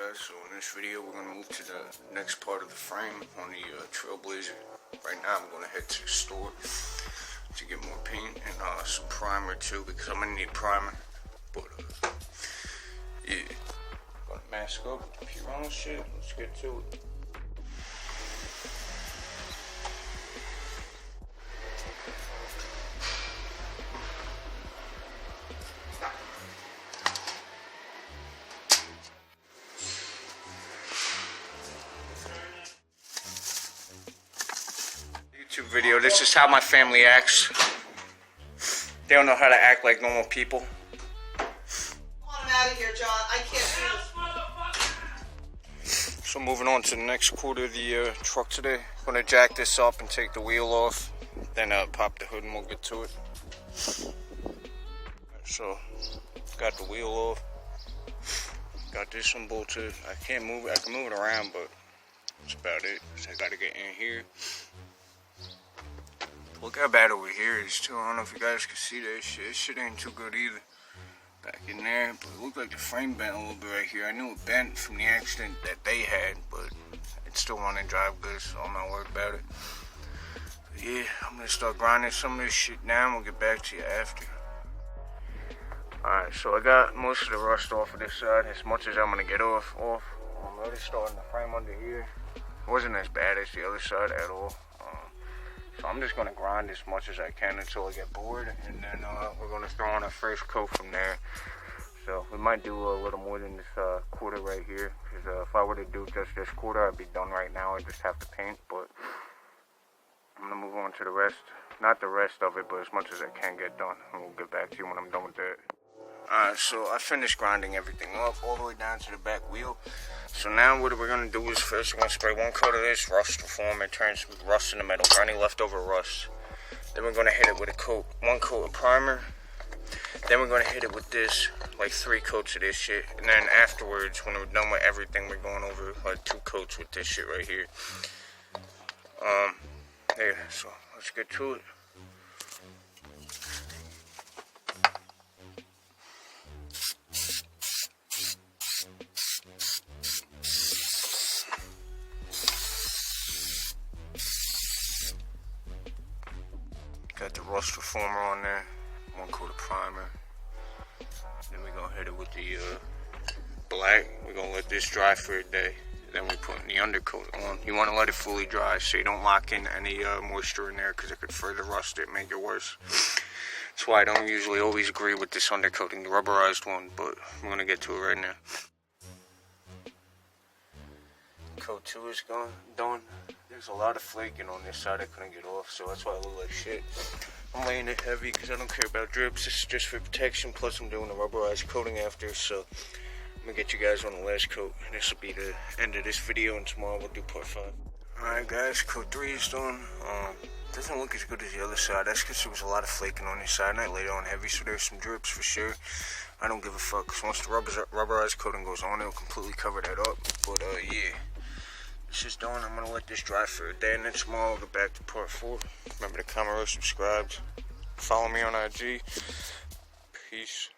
guys, so in this video we're going to move to the next part of the frame on the Trailblazer. Right now I'm going to head to the store to get more paint and some primer too, because I'm going to need primer. But yeah, going to mask up with the P-Round shit. Let's get to it. Video. This is how my family acts. They don't know how to act like normal people. I'm out of here, John. I can't do this. So moving on to the next quarter of the truck today. I'm gonna jack this up and take the wheel off. Then pop the hood and we'll get to it. So got the wheel off. Got this one bolted. I can't move it. I can move it around, but that's about it. So I gotta get in here. Look how bad over here is too. I don't know if you guys can see that shit. This shit ain't too good either. Back in there, but it looked like the frame bent a little bit right here. I knew it bent from the accident that they had, but it still wanted to drive good, so I'm not worried about it. But yeah, I'm gonna start grinding some of this shit down. We'll get back to you after. Alright, so I got most of the rust off of this side, as much as I'm gonna get off. I'm already starting the frame under here. It wasn't as bad as the other side at all. So I'm just going to grind as much as I can until I get bored, and then we're going to throw on a fresh coat from there. So we might do a little more than this quarter right here, because if I were to do just this quarter, I'd be done right now. I just have to paint, but I'm going to move on to the rest. Not the rest of it, but as much as I can get done, and we'll get back to you when I'm done with that. Alright, so I finished grinding everything up all the way down to the back wheel. So now what we're going to do is first we're going to spray one coat of this rust reform and turn some rust in the metal for any leftover rust. Then we're going to hit it with one coat of primer. Then we're going to hit it with this, like 3 coats of this shit. And then afterwards, when we're done with everything, we're going over like 2 coats with this shit right here. Yeah, so let's get to it. Got the rust reformer on there, 1 coat of primer. Then we're gonna hit it with the black. We're gonna let this dry for a day. Then we put the undercoat on. You wanna let it fully dry so you don't lock in any moisture in there, because it could further rust it, make it worse. That's why I don't usually always agree with this undercoating, the rubberized one, but I'm gonna get to it right now. Coat 2 is done. There's a lot of flaking on this side I couldn't get off, so that's why I look like shit. I'm laying it heavy because I don't care about drips. This is just for protection, plus I'm doing the rubberized coating after, so I'm gonna get you guys on the last coat. This will be the end of this video, and tomorrow we'll do part 5. Alright guys, coat 3 is done. Doesn't look as good as the other side. That's because there was a lot of flaking on this side, and I laid it on heavy, so there's some drips for sure. I don't give a fuck, because once the rubberized coating goes on, it'll completely cover that up. But yeah. This is done. I'm gonna let this dry for a day, and then tomorrow I'll get back to part 4. Remember to comment, subscribe, follow me on IG. Peace.